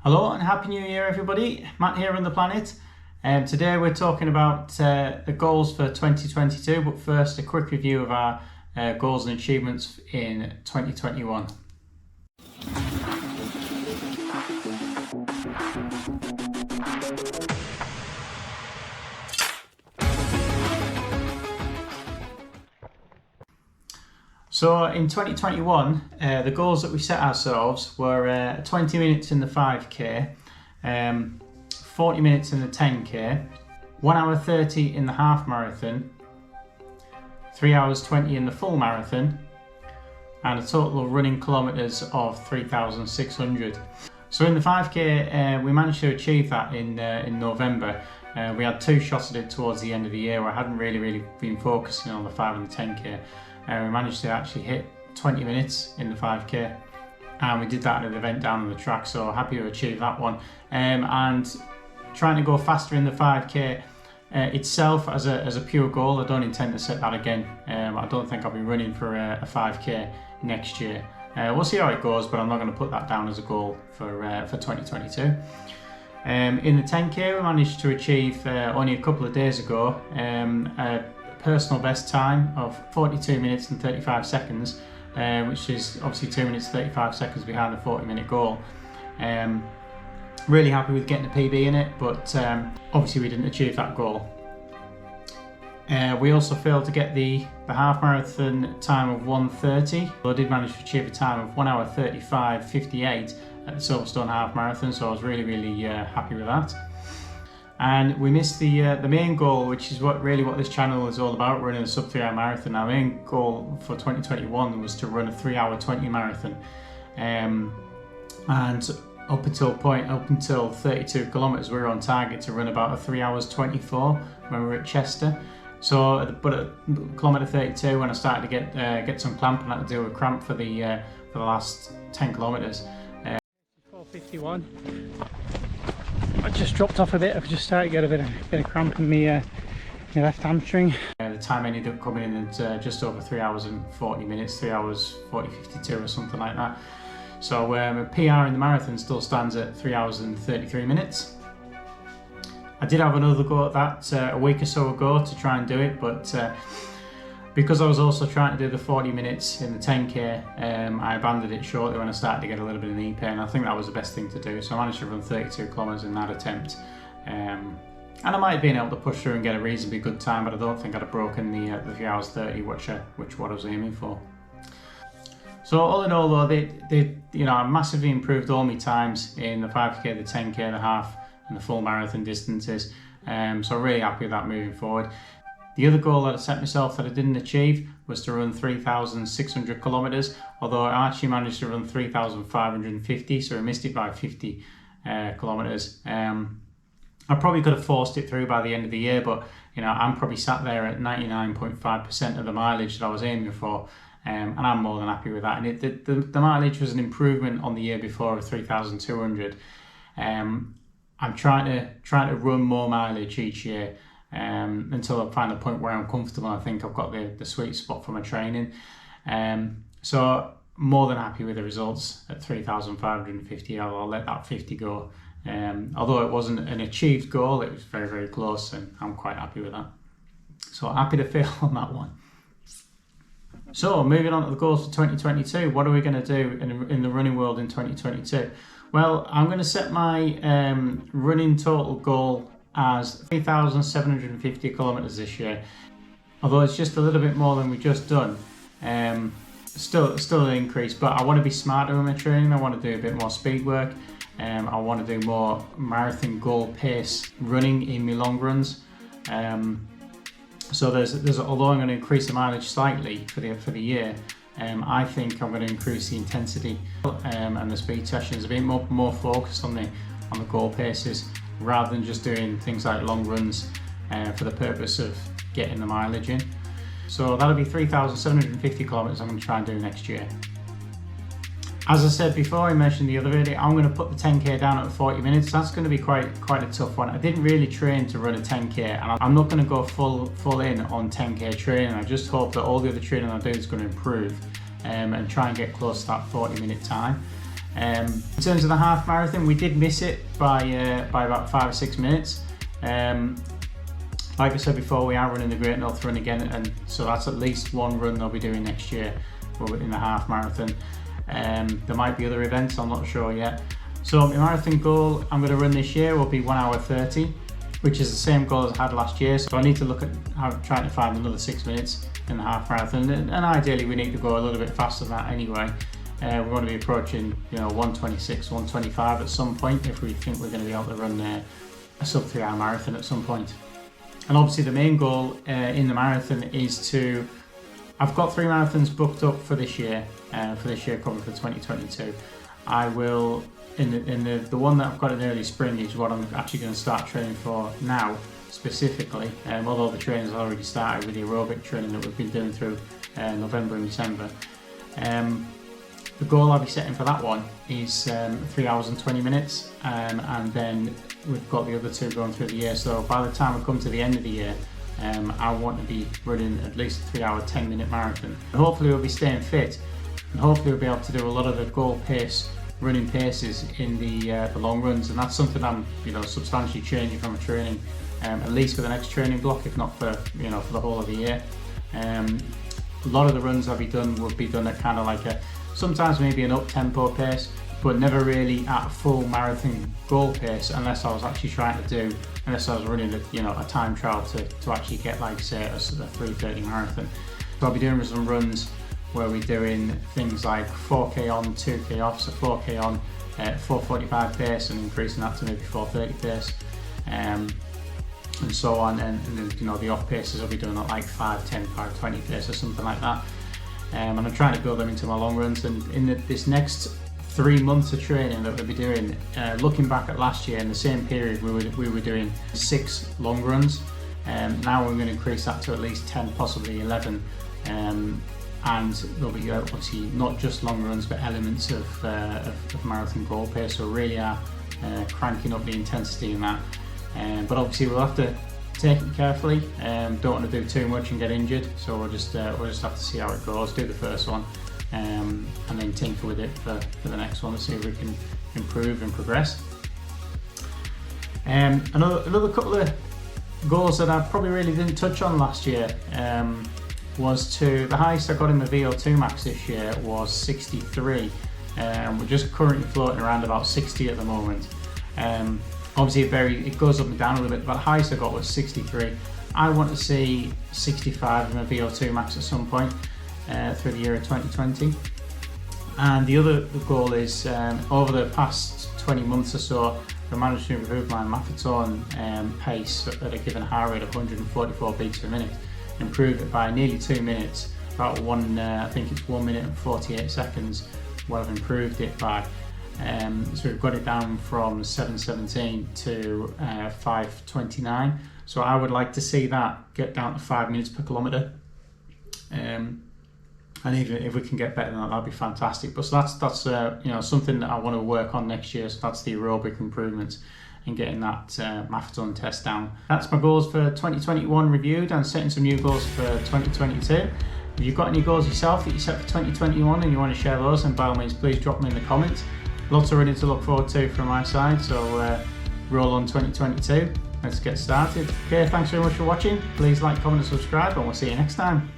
Hello and Happy New Year everybody, Matt here on the planet. Today we're talking about the goals for 2022, but first a quick review of our goals and achievements in 2021. So in 2021, the goals that we set ourselves were 20 minutes in the 5k, 40 minutes in the 10k, 1 hour 30 in the half marathon, 3 hours 20 in the full marathon, and a total of running kilometres of 3,600. So in the 5k, we managed to achieve that in November. We had two shots at it towards the end of the year where I hadn't really been focusing on the 5 and the 10k. We managed to actually hit 20 minutes in the 5k, and we did that at an event down on the track, so happy to achieve that one. And trying to go faster in the 5k itself as a pure goal, I don't intend to set that again. I don't think I'll be running for a 5k next year. We'll see how it goes, but I'm not going to put that down as a goal for 2022. In the 10k, we managed to achieve only a couple of days ago a personal best time of 42 minutes and 35 seconds, which is obviously 2 minutes 35 seconds behind the 40-minute goal. Really happy with getting a PB in it, but obviously we didn't achieve that goal. We also failed to get the half marathon time of 1:30, but I did manage to achieve a time of 1 hour 35:58 at the Silverstone half marathon, so I was really happy with that. And we missed the main goal, which is what this channel is all about, running a sub 3 hour marathon. Our main goal for 2021 was to run a 3 hour 20 marathon, and up until 32 kilometers we were on target to run about a 3 hours 24 when we were at Chester. So but at kilometer 32, when I started to get some cramp, and I had to do a cramp for the last 10 kilometers. 4:51. I just dropped off a bit. I've just started to get a bit of cramp in my left hamstring. The time ended up coming in at just over 3 hours and 40 minutes, 3 hours 40:52 or something like that. So a PR in the marathon still stands at 3 hours and 33 minutes. I did have another go at that a week or so ago to try and do it, but because I was also trying to do the 40 minutes in the 10k, I abandoned it shortly when I started to get a little bit of knee pain. I think that was the best thing to do, so I managed to run 32 kilometers in that attempt. And I might have been able to push through and get a reasonably good time, but I don't think I'd have broken the 3 hours 30, which what I was aiming for. So all in all, though, I massively improved all my times in the 5k, the 10k, the half, and the full marathon distances. So really happy with that moving forward. The other goal that I set myself that I didn't achieve was to run 3,600 kilometers, although I actually managed to run 3,550, so I missed it by 50 kilometers. I probably could have forced it through by the end of the year, but I'm probably sat there at 99.5% of the mileage that I was aiming for, and I'm more than happy with that. And the mileage was an improvement on the year before of 3,200. I'm trying to run more mileage each year. Until I find a point where I'm comfortable. I think I've got the sweet spot for my training. So more than happy with the results at 3,550. I'll let that 50 go. Although it wasn't an achieved goal, it was very close, and I'm quite happy with that. So happy to fail on that one. So moving on to the goals for 2022, what are we going to do in the running world in 2022? Well, I'm going to set my running total goal as 3,750 kilometers this year. Although it's just a little bit more than we've just done, still an increase, but I want to be smarter with my training. I want to do a bit more speed work. I want to do more marathon goal pace running in my long runs. So there's although I'm going to increase the mileage slightly for the year, I think I'm going to increase the intensity and the speed sessions, a bit more focused on the goal paces, rather than just doing things like long runs for the purpose of getting the mileage in. So that'll be 3,750 kilometers I'm going to try and do next year. As I said before, I mentioned the other video, I'm going to put the 10k down at 40 minutes. That's going to be quite a tough one. I didn't really train to run a 10k, and I'm not going to go full in on 10k training. I just hope that all the other training I do is going to improve and try and get close to that 40-minute time. In terms of the half marathon, we did miss it by about 5 or 6 minutes. Like I said before, we are running the Great North Run again, and so that's at least one run they'll be doing next year in the half marathon. There might be other events, I'm not sure yet. So my marathon goal I'm going to run this year will be 1 hour 30, which is the same goal as I had last year. So I need to look at trying to find another 6 minutes in the half marathon, and ideally we need to go a little bit faster than that anyway. We want to be approaching 126, 125 at some point if we think we're going to be able to run a sub 3 hour marathon at some point. And obviously the main goal in the marathon is to, I've got 3 marathons booked up for this year coming for 2022. I will, in the one that I've got in early spring is what I'm actually going to start training for now specifically, although the training's already started with the aerobic training that we've been doing through November and December. The goal I'll be setting for that one is 3 hours and 20 minutes, and then we've got the other 2 going through the year. So by the time we come to the end of the year, I want to be running at least a 3 hour 10 minute marathon. And hopefully we'll be staying fit, and hopefully we'll be able to do a lot of the goal pace running paces in the long runs, and that's something I'm substantially changing from a training, at least for the next training block, if not for for the whole of the year. A lot of the runs will be done at kind of like sometimes maybe an up-tempo pace, but never really at full marathon goal pace unless I was actually trying to unless I was running a time trial to actually get, like say, a 3:30 marathon. So I'll be doing some runs where we're doing things like 4k on, 2k off, so 4k on, 4:45 pace, and increasing that to maybe 4:30 pace, and so on. And then, the off paces I'll be doing at like 5:10, 5:20 pace or something like that. And I'm trying to build them into my long runs. And in this next 3 months of training that we'll be doing, looking back at last year in the same period, we were doing 6 long runs. Now we're going to increase that to at least 10, possibly 11. And there'll be obviously not just long runs, but elements of marathon goal pace. So we really are cranking up the intensity in that. But obviously we'll have to take it carefully. Don't want to do too much and get injured. So we'll just have to see how it goes. Do the first one, and then tinker with it for the next one to see if we can improve and progress. Another couple of goals that I probably really didn't touch on last year was the highest I got in the VO2 max this year was 63. We're just currently floating around about 60 at the moment. Obviously it goes up and down a little bit, but the highest I got was 63. I want to see 65 in my VO2 max at some point through the year of 2020. And the other goal is over the past 20 months or so, I managed to improve my Maff-Test pace at a given heart rate of 144 beats per minute. Improve it by nearly 2 minutes, about I think it's 1 minute and 48 seconds what I've improved it by. So we've got it down from 7:17 to 5:29. So I would like to see that get down to 5 minutes per kilometre. And even if we can get better than that, that'd be fantastic. But so that's something that I want to work on next year. So that's the aerobic improvements and getting that Maff-Test down. That's my goals for 2021 reviewed, and setting some new goals for 2022. If you've got any goals yourself that you set for 2021 and you want to share those, then by all means please drop them in the comments. Lots of running to look forward to from my side, so roll on 2022. Let's get started. Okay, thanks very much for watching. Please like, comment and subscribe, and we'll see you next time.